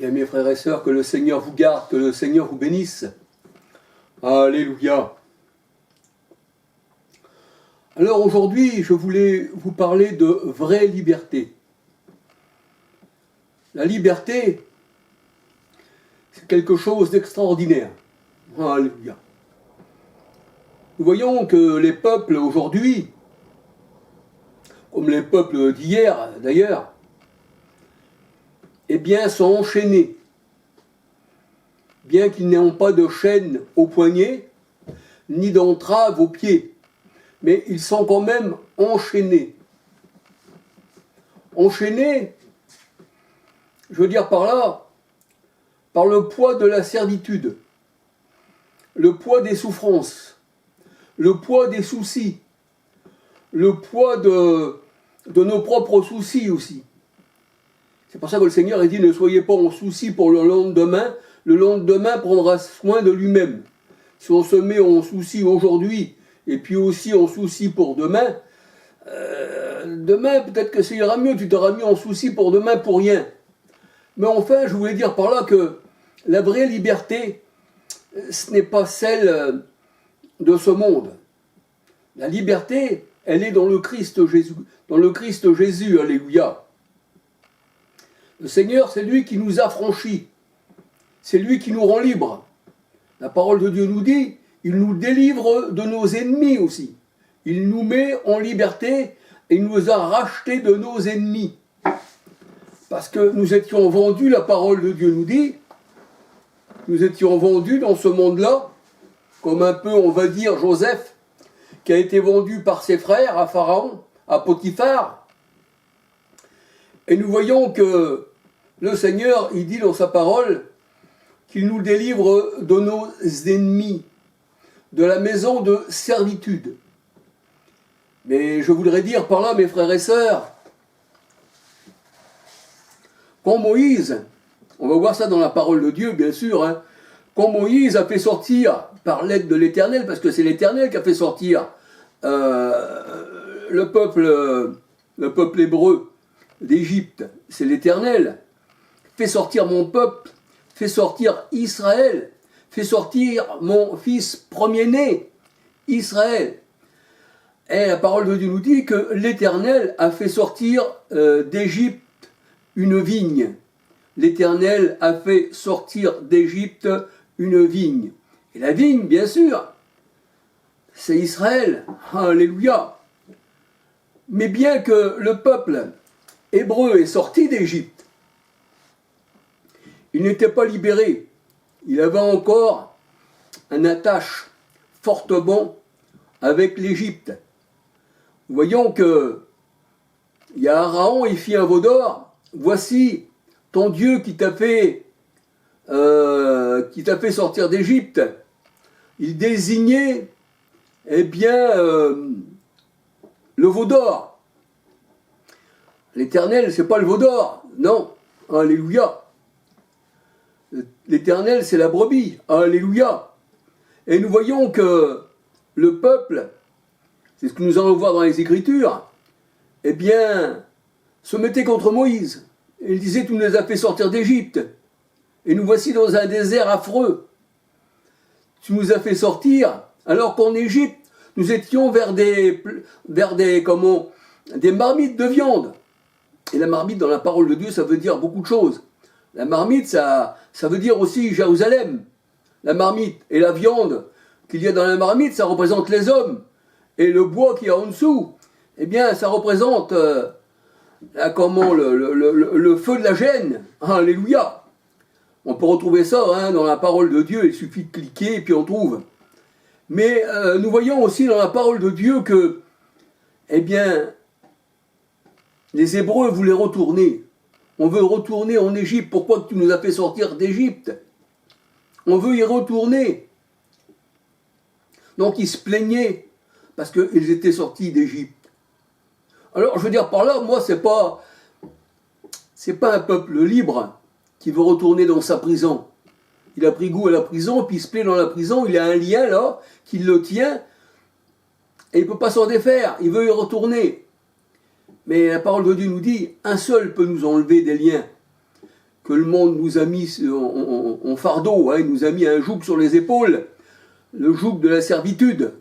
Bien, mes frères et sœurs, que le Seigneur vous garde, que le Seigneur vous bénisse. Alléluia. Alors aujourd'hui, je voulais vous parler de vraie liberté. La liberté, c'est quelque chose d'extraordinaire. Alléluia. Nous voyons que les peuples aujourd'hui, comme les peuples d'hier d'ailleurs, eh bien, sont enchaînés. Bien qu'ils n'aient pas de chaîne aux poignets, ni d'entrave aux pieds. Mais ils sont quand même enchaînés. Enchaînés, je veux dire par là, par le poids de la servitude, le poids des souffrances, le poids des soucis, le poids de nos propres soucis aussi. C'est pour ça que le Seigneur a dit, ne soyez pas en souci pour le lendemain prendra soin de lui-même. Si on se met en souci aujourd'hui, et puis aussi en souci pour demain, demain peut-être que ça ira mieux, tu t'auras mis en souci pour demain pour rien. Mais enfin, je voulais dire par là que la vraie liberté, ce n'est pas celle de ce monde. La liberté, elle est dans le Christ Jésus, alléluia. Le Seigneur, c'est lui qui nous a franchis. C'est lui qui nous rend libres. La parole de Dieu nous dit, il nous délivre de nos ennemis aussi. Il nous met en liberté et il nous a rachetés de nos ennemis. Parce que nous étions vendus, la parole de Dieu nous dit, nous étions vendus dans ce monde-là, comme un peu, on va dire, Joseph, qui a été vendu par ses frères à Pharaon, à Potiphar. Et nous voyons que le Seigneur, il dit dans sa parole qu'il nous délivre de nos ennemis, de la maison de servitude. Mais je voudrais dire par là, mes frères et sœurs, quand Moïse, on va voir ça dans la parole de Dieu, bien sûr, hein, quand Moïse a fait sortir, par l'aide de l'Éternel, parce que c'est l'Éternel qui a fait sortir le peuple hébreu d'Égypte, c'est l'Éternel. Fais sortir mon peuple, fais sortir Israël, fais sortir mon fils premier-né, Israël. Et la parole de Dieu nous dit que l'Éternel a fait sortir d'Égypte une vigne. L'Éternel a fait sortir d'Égypte une vigne. Et la vigne, bien sûr, c'est Israël. Alléluia. Mais bien que le peuple hébreu est sorti d'Égypte, il n'était pas libéré. Il avait encore un attache fortement avec l'Égypte. Nous voyons que il y a Aaron, il fit un veau d'or. Voici ton Dieu qui t'a fait sortir d'Égypte. Il désignait, eh bien, le veau d'or. L'Éternel, c'est pas le veau d'or, non. Alléluia. L'Éternel, c'est la brebis. Alléluia. Et nous voyons que le peuple, c'est ce que nous allons voir dans les Écritures, eh bien, se mettait contre Moïse. Et il disait, tu nous as fait sortir d'Égypte. Et nous voici dans un désert affreux. Tu nous as fait sortir, alors qu'en Égypte, nous étions vers des marmites de viande. Et la marmite, dans la parole de Dieu, ça veut dire beaucoup de choses. La marmite, ça veut dire aussi Jérusalem. La marmite et la viande qu'il y a dans la marmite, ça représente les hommes. Et le bois qu'il y a en dessous, eh bien, ça représente le feu de la gêne. Alléluia. On peut retrouver ça dans la parole de Dieu, il suffit de cliquer et puis on trouve. Mais nous voyons aussi dans la parole de Dieu que, eh bien, les Hébreux voulaient retourner. On veut retourner en Égypte. Pourquoi tu nous as fait sortir d'Égypte? On veut y retourner. Donc ils se plaignaient parce qu'ils étaient sortis d'Égypte. Alors je veux dire par là, moi c'est pas un peuple libre qui veut retourner dans sa prison. Il a pris goût à la prison, puis il se plaît dans la prison, il a un lien là qui le tient et il ne peut pas s'en défaire, il veut y retourner. Mais la parole de Dieu nous dit, un seul peut nous enlever des liens que le monde nous a mis en fardeau, hein, il nous a mis un joug sur les épaules, le joug de la servitude.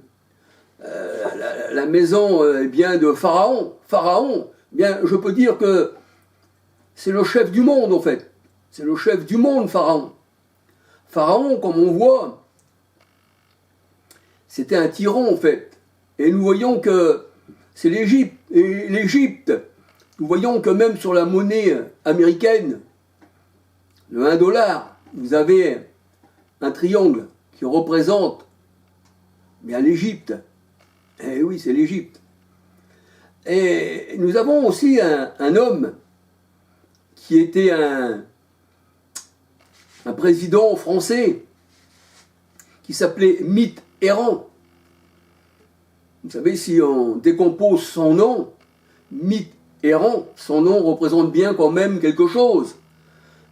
La maison bien de Pharaon. Pharaon, bien, je peux dire que c'est le chef du monde en fait. C'est le chef du monde, Pharaon. Pharaon, comme on voit, c'était un tyran en fait. Et nous voyons que c'est l'Égypte. Et l'Égypte, nous voyons que même sur la monnaie américaine, le 1 dollar, vous avez un triangle qui représente bien l'Égypte. Eh oui, c'est l'Égypte. Et nous avons aussi un homme qui était un président français qui s'appelait Mitterrand. Vous savez, si on décompose son nom, Mitterrand, son nom représente bien quand même quelque chose.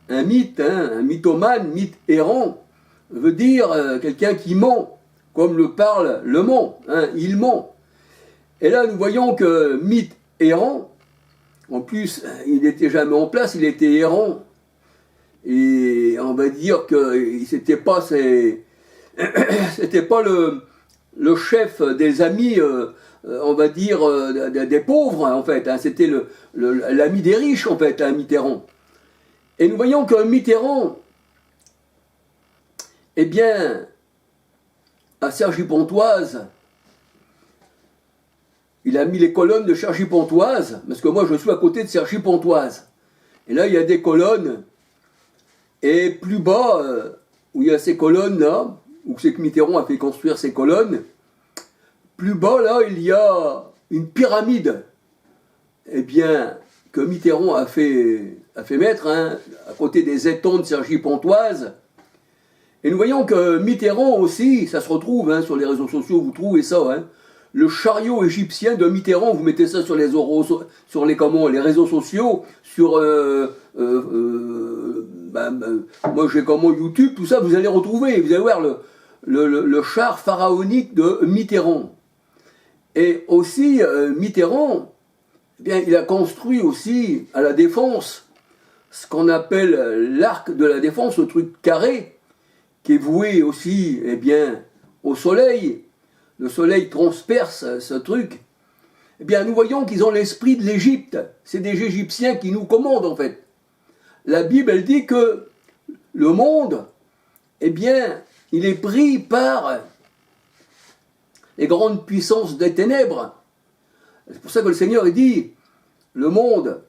Un mythe, hein, un mythomane, Mitterrand, veut dire quelqu'un qui ment, comme le parle le ment, hein, il ment. Et là, nous voyons que Mitterrand, en plus, il n'était jamais en place, il était errant. Et on va dire que c'était pas le chef des amis, on va dire, des pauvres, en fait. Hein, c'était l'ami des riches, en fait, hein, Mitterrand. Et nous voyons que Mitterrand, eh bien, à Cergy-Pontoise, il a mis les colonnes de Cergy-Pontoise, parce que moi je suis à côté de Cergy-Pontoise. Et là, il y a des colonnes, et plus bas, où il y a ces colonnes-là, où c'est que Mitterrand a fait construire ces colonnes, plus bas, là, il y a une pyramide, eh bien, que Mitterrand a fait mettre, hein, à côté des étangs de Cergy-Pontoise. Et nous voyons que Mitterrand aussi, ça se retrouve hein, sur les réseaux sociaux, vous trouvez ça, hein, le chariot égyptien de Mitterrand, vous mettez ça sur les réseaux sociaux, sur moi j'ai YouTube, tout ça, vous allez retrouver, vous allez voir le char pharaonique de Mitterrand. Et aussi, Mitterrand, eh bien, il a construit aussi à la Défense ce qu'on appelle l'arc de la Défense, le truc carré, qui est voué aussi eh bien, au soleil. Le soleil transperce ce truc. Eh bien, nous voyons qu'ils ont l'esprit de l'Égypte. C'est des Égyptiens qui nous commandent, en fait. La Bible, elle dit que le monde, eh bien, il est pris par les grandes puissances des ténèbres. C'est pour ça que le Seigneur, il dit, le monde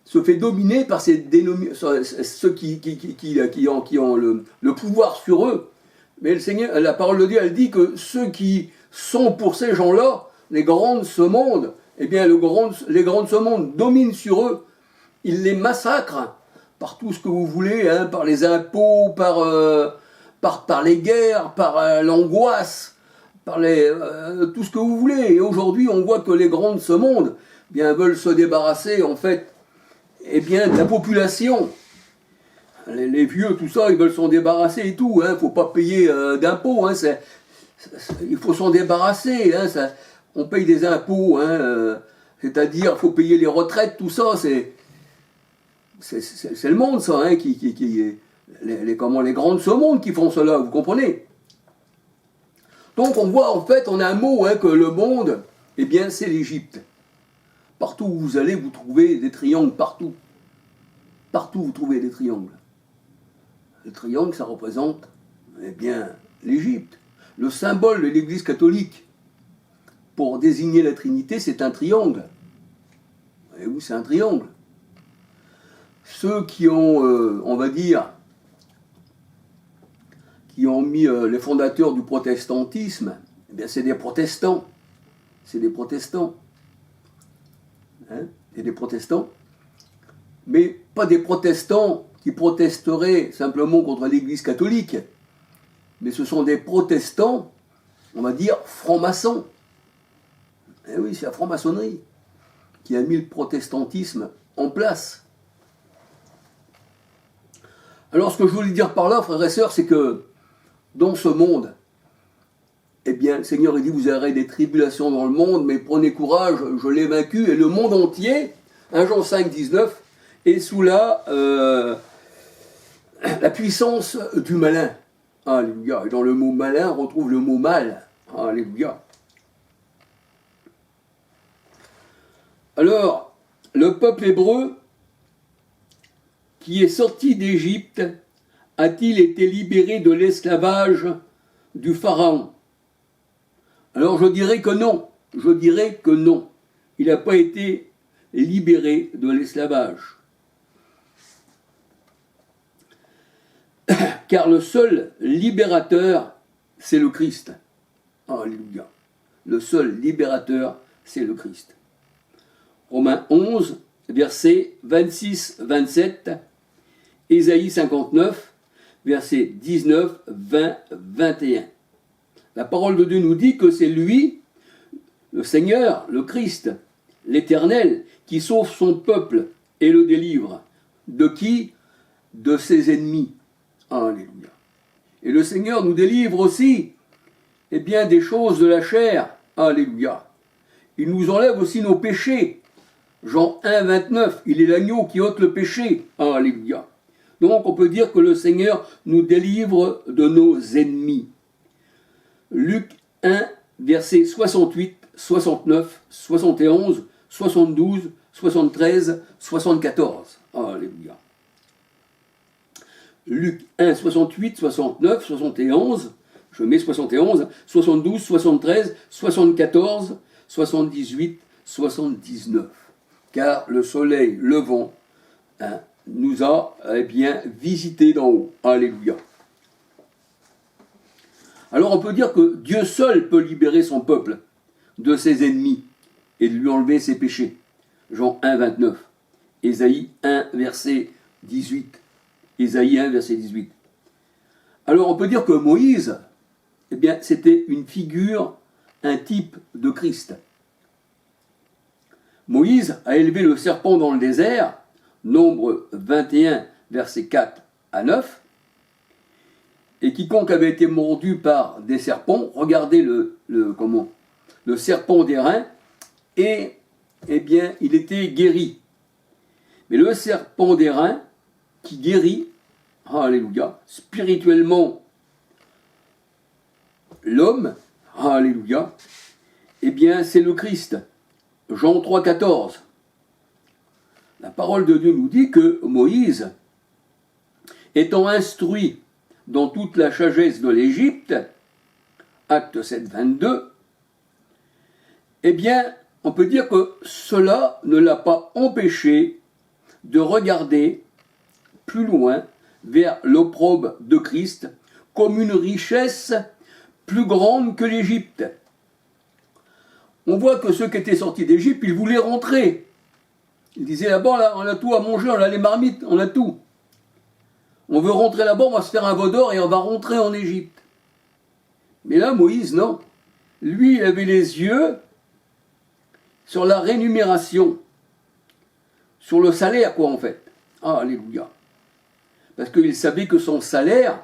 se fait dominer par ceux qui ont le pouvoir sur eux. Mais le Seigneur, la parole de Dieu, elle dit que ceux qui sont pour ces gens-là, les grands de ce monde, eh bien, les grands de ce monde dominent sur eux. Ils les massacrent par tout ce que vous voulez, hein, par les impôts, par les guerres, par l'angoisse, par tout ce que vous voulez. Et aujourd'hui, on voit que les grands de ce monde, eh bien, veulent se débarrasser, en fait, eh bien, de la population. Les vieux, tout ça, ils veulent s'en débarrasser et tout. Il ne faut pas payer d'impôts. Hein, il faut s'en débarrasser. Hein, on paye des impôts. Hein, c'est-à-dire, il faut payer les retraites, tout ça. C'est le monde, ça. Hein, les grands de ce monde qui font cela. Vous comprenez? Donc, on voit, en fait, on a un mot, hein, que le monde, eh bien, c'est l'Égypte. Partout où vous allez, vous trouvez des triangles, partout. Partout, vous trouvez des triangles. Le triangle, ça représente, eh bien, l'Égypte. Le symbole de l'Église catholique, pour désigner la Trinité, c'est un triangle. Et oui, c'est un triangle. Ceux qui ont, on va dire, qui ont mis les fondateurs du protestantisme, eh bien, c'est des protestants. C'est des protestants. Hein? C'est des protestants. Mais pas des protestants qui protesteraient simplement contre l'Église catholique, mais ce sont des protestants, on va dire, francs-maçons. Eh oui, c'est la franc-maçonnerie qui a mis le protestantisme en place. Alors, ce que je voulais dire par là, frères et sœurs, c'est que dans ce monde, eh bien, le Seigneur il dit, vous aurez des tribulations dans le monde, mais prenez courage, je l'ai vaincu, et le monde entier, 1 Jean 5, 19, est sous la puissance du malin. Alléluia. Et dans le mot malin, on retrouve le mot mal. Alléluia. Alors, le peuple hébreu qui est sorti d'Égypte a-t-il été libéré de l'esclavage du Pharaon? Alors je dirais que non. Je dirais que non. Il n'a pas été libéré de l'esclavage. Car le seul libérateur, c'est le Christ. Alléluia. Le seul libérateur, c'est le Christ. Romains 11, versets 26-27, Ésaïe 59, versets 19, 20, 21. La parole de Dieu nous dit que c'est lui, le Seigneur, le Christ, l'Éternel, qui sauve son peuple et le délivre. De qui? De ses ennemis. Alléluia. Et le Seigneur nous délivre aussi, eh bien, des choses de la chair. Alléluia. Il nous enlève aussi nos péchés. Jean 1, 29, il est l'agneau qui ôte le péché. Alléluia. Donc on peut dire que le Seigneur nous délivre de nos ennemis. Luc 1, versets 68, 69, 71, 72, 73, 74. Alléluia. Luc 1, 68, 69, 71, je mets 71, 72, 73, 74, 78, 79. Car le soleil levant nous a bien visité d'en haut. Alléluia. Alors on peut dire que Dieu seul peut libérer son peuple de ses ennemis et de lui enlever ses péchés. Jean 1, 29. Ésaïe 1, verset 18. Ésaïe 1, verset 18. Alors on peut dire que Moïse, eh bien, c'était une figure, un type de Christ. Moïse a élevé le serpent dans le désert, Nombre 21, versets 4 à 9. Et quiconque avait été mordu par des serpents, regardez le serpent d'airain, et eh bien, il était guéri. Mais le serpent d'airain qui guérit, alléluia, spirituellement l'homme, alléluia, eh bien, c'est le Christ. Jean 3, 14. La parole de Dieu nous dit que Moïse, étant instruit dans toute la sagesse de l'Égypte, acte 7, 22, eh bien, on peut dire que cela ne l'a pas empêché de regarder plus loin vers l'opprobre de Christ comme une richesse plus grande que l'Égypte. On voit que ceux qui étaient sortis d'Égypte, ils voulaient rentrer. Ils disaient là-bas, là, on a tout à manger, on a les marmites, on a tout. On veut rentrer là-bas, on va se faire un veau d'or et on va rentrer en Égypte. Mais là, Moïse, non. Lui, il avait les yeux sur la rémunération, sur le salaire, quoi, en fait. Ah, alléluia. Parce qu'il savait que son salaire,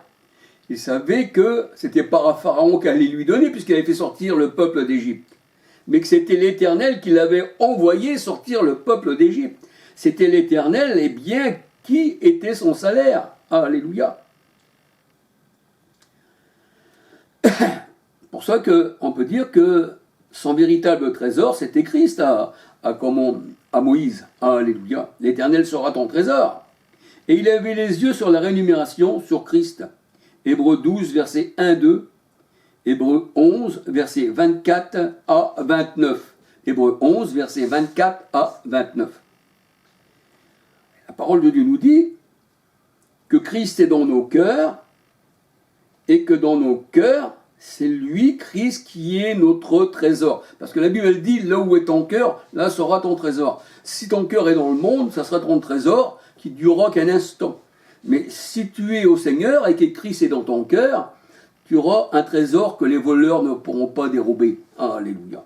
il savait que c'était pas Pharaon qui allait lui donner, puisqu'il avait fait sortir le peuple d'Égypte. Mais que c'était l'Éternel qui l'avait envoyé sortir le peuple d'Égypte. C'était l'Éternel, et bien, qui était son salaire. Alléluia. Pour ça qu'on peut dire que son véritable trésor, c'était Christ à Moïse. Alléluia. L'Éternel sera ton trésor. Et il avait les yeux sur la rémunération, sur Christ. Hébreux 12, versets 1-2. Hébreux 11, versets 24 à 29. Hébreux 11, versets 24 à 29. La parole de Dieu nous dit que Christ est dans nos cœurs et que dans nos cœurs, c'est lui, Christ, qui est notre trésor. Parce que la Bible, elle dit, là où est ton cœur, là sera ton trésor. Si ton cœur est dans le monde, ça sera ton trésor qui durera qu'un instant. Mais si tu es au Seigneur et que Christ est dans ton cœur, tu auras un trésor que les voleurs ne pourront pas dérober. Alléluia.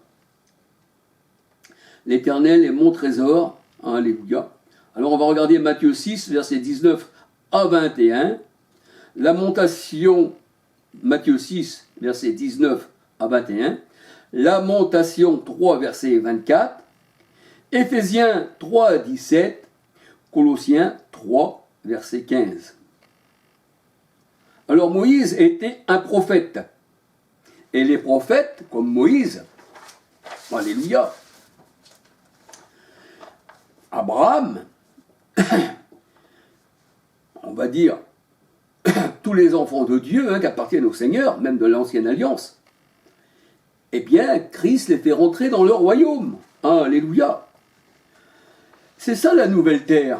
L'Éternel est mon trésor. Alléluia. Alors on va regarder Matthieu 6, versets 19 à 21. Lamentation, Matthieu 6, versets 19 à 21. Lamentation 3, verset 24. Éphésiens 3, 17. Colossiens 3, verset 15. Alors Moïse était un prophète. Et les prophètes, comme Moïse, alléluia, Abraham, on va dire, tous les enfants de Dieu qui appartiennent au Seigneur, même de l'ancienne alliance, eh bien, Christ les fait rentrer dans leur royaume. Alléluia. C'est ça la nouvelle terre,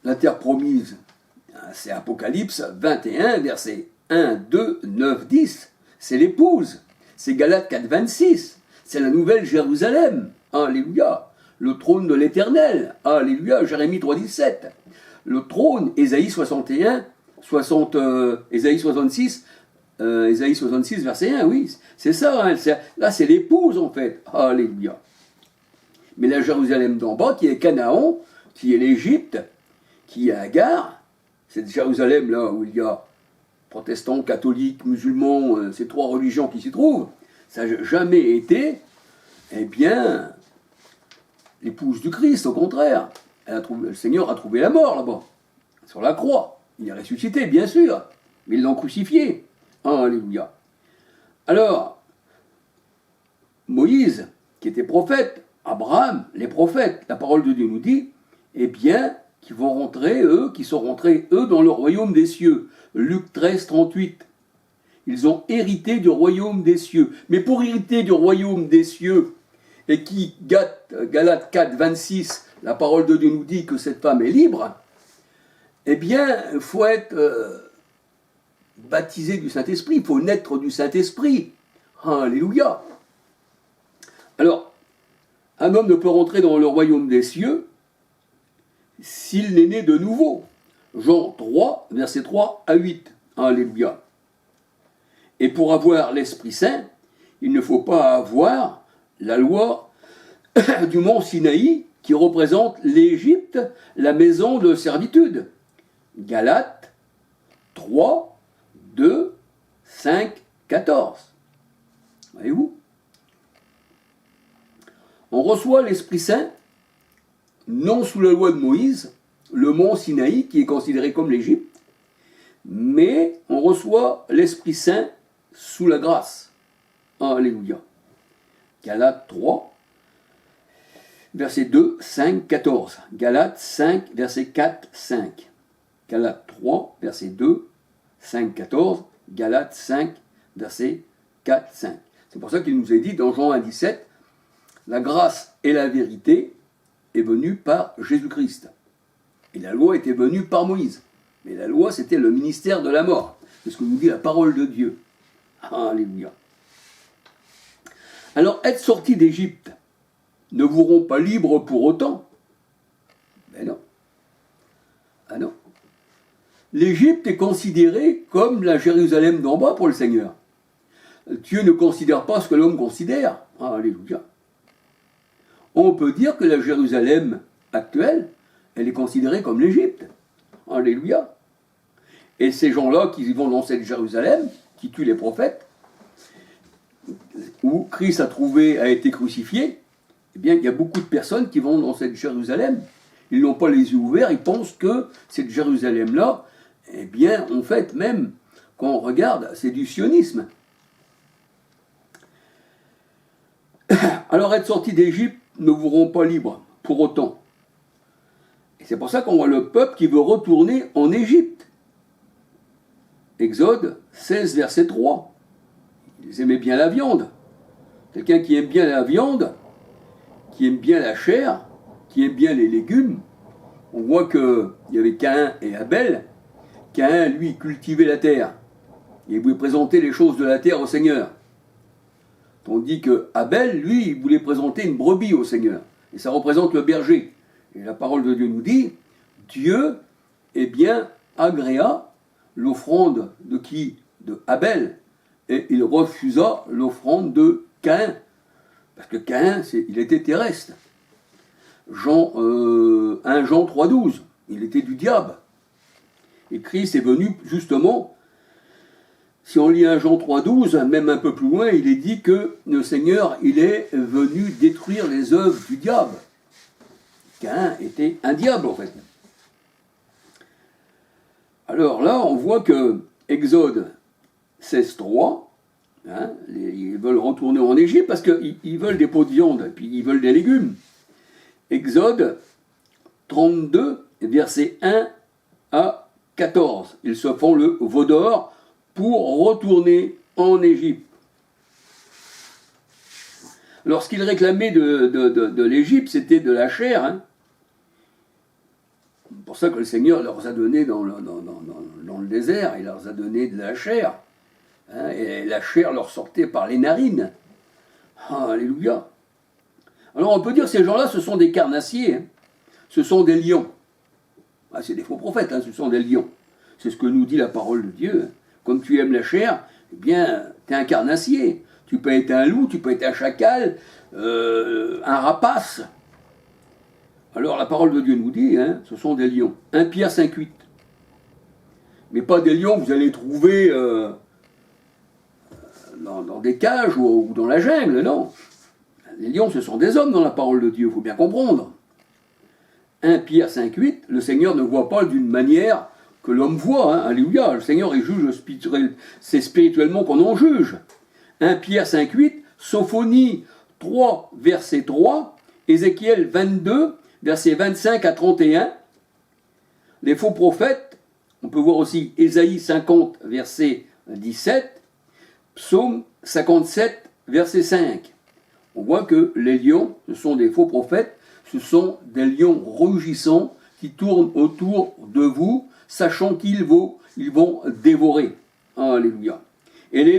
la terre promise. C'est Apocalypse 21, versets 1, 2, 9, 10. C'est l'épouse. C'est Galates 4, 26. C'est la nouvelle Jérusalem. Alléluia. Le trône de l'Éternel. Alléluia. Jérémie 3, 17. Le trône, Ésaïe 61, Ésaïe 66, Ésaïe 66, verset 1, oui. C'est ça. Hein, là, c'est l'épouse, en fait. Alléluia. Mais la Jérusalem d'en bas, qui est Canaan, qui est l'Égypte, qui est Agar, cette Jérusalem là où il y a protestants, catholiques, musulmans, ces trois religions qui s'y trouvent, ça n'a jamais été, eh bien, l'épouse du Christ, au contraire. Le Seigneur a trouvé la mort là-bas, sur la croix. Il est ressuscité, bien sûr, mais ils l'ont crucifié. Alléluia. Alors, Moïse, qui était prophète, Abraham, les prophètes, la parole de Dieu nous dit, eh bien, qui vont rentrer, qui sont rentrés, dans le royaume des cieux. Luc 13, 38. Ils ont hérité du royaume des cieux. Mais pour hériter du royaume des cieux, et qui, Galates 4, 26, la parole de Dieu nous dit que cette femme est libre, eh bien, il faut être baptisé du Saint-Esprit, il faut naître du Saint-Esprit. Alléluia. Alors, un homme ne peut rentrer dans le royaume des cieux s'il n'est né de nouveau. Jean 3, versets 3 à 8. Alléluia. Et pour avoir l'Esprit Saint, il ne faut pas avoir la loi du mont Sinaï qui représente l'Égypte, la maison de servitude. Galates 3, 2, 5, 14. Voyez-vous ? On reçoit l'Esprit Saint non sous la loi de Moïse, le mont Sinaï qui est considéré comme l'Égypte, mais on reçoit l'Esprit Saint sous la grâce. Alléluia. Galates 3, verset 2, 5, 14. Galates 5, verset 4, 5. Galates 3, verset 2, 5, 14. Galates 5, verset 4, 5. C'est pour ça qu'il nous est dit dans Jean 1, 17, la grâce et la vérité est venue par Jésus-Christ. Et la loi était venue par Moïse. Mais la loi, c'était le ministère de la mort. C'est ce que nous dit la parole de Dieu. Alléluia. Alors, être sortis d'Égypte ne vous rend pas libres pour autant. Mais non. Ah non. L'Égypte est considérée comme la Jérusalem d'en bas pour le Seigneur. Dieu ne considère pas ce que l'homme considère. Alléluia. On peut dire que la Jérusalem actuelle, elle est considérée comme l'Égypte. Alléluia. Et ces gens-là qui vont dans cette Jérusalem, qui tuent les prophètes, où Christ a été crucifié, eh bien, il y a beaucoup de personnes qui vont dans cette Jérusalem. Ils n'ont pas les yeux ouverts, ils pensent que cette Jérusalem-là, eh bien, en fait, même quand on regarde, c'est du sionisme. Alors, être sorti d'Égypte ne vous rend pas libre, pour autant. Et c'est pour ça qu'on voit le peuple qui veut retourner en Égypte. Exode 16, verset 3. Ils aimaient bien la viande. Quelqu'un qui aime bien la viande, qui aime bien la chair, qui aime bien les légumes, on voit qu'il y avait Caïn et Abel. Caïn, lui, cultivait la terre. Il voulait présenter les choses de la terre au Seigneur. Tandis que Abel, lui, il voulait présenter une brebis au Seigneur. Et ça représente le berger. Et la parole de Dieu nous dit, Dieu, eh bien, agréa l'offrande de qui ? De Abel. Et il refusa l'offrande de Caïn. Parce que Caïn, il était terrestre. 1 Jean 3,12, il était du diable. Et Christ est venu justement, si on lit 1 Jean 3,12, même un peu plus loin, il est dit que le Seigneur, il est venu détruire les œuvres du diable. Caïn était un diable en fait. Alors là, on voit que Exode 16.3, hein, ils veulent retourner en Égypte parce qu'ils veulent des pots de viande, et puis ils veulent des légumes. Exode 32, versets 1 à 14. Ils se font le veau d'or pour retourner en Égypte. Lorsqu'ils réclamaient de l'Égypte, c'était de la chair. Hein. C'est pour ça que le Seigneur leur a donné dans le désert, il leur a donné de la chair. Hein, et la chair leur sortait par les narines. Ah, alléluia. Alors on peut dire que ces gens-là, ce sont des carnassiers. Hein. Ce sont des lions. Ah, c'est des faux prophètes, hein, ce sont des lions. C'est ce que nous dit la parole de Dieu. Comme tu aimes la chair, eh bien, tu es un carnassier. Tu peux être un loup, tu peux être un chacal, un rapace. Alors la parole de Dieu nous dit, hein, ce sont des lions. 1 Pierre 5.8. Mais pas des lions que vous allez trouver dans des cages ou dans la jungle, non. Les lions, ce sont des hommes dans la parole de Dieu, il faut bien comprendre. 1 Pierre 5.8, le Seigneur ne voit pas d'une manière que l'homme voit. Hein, alléluia, le Seigneur, il juge c'est spirituellement qu'on en juge. 1 Pierre 5.8, Sophonie 3, verset 3, Ézéchiel 22, versets 25 à 31. Les faux prophètes, on peut voir aussi Ésaïe 50, verset 17, Psaume 57, verset 5. On voit que les lions, ce sont des faux prophètes, ce sont des lions rugissants qui tournent autour de vous, sachant qu'ils vont dévorer. Alléluia. Et les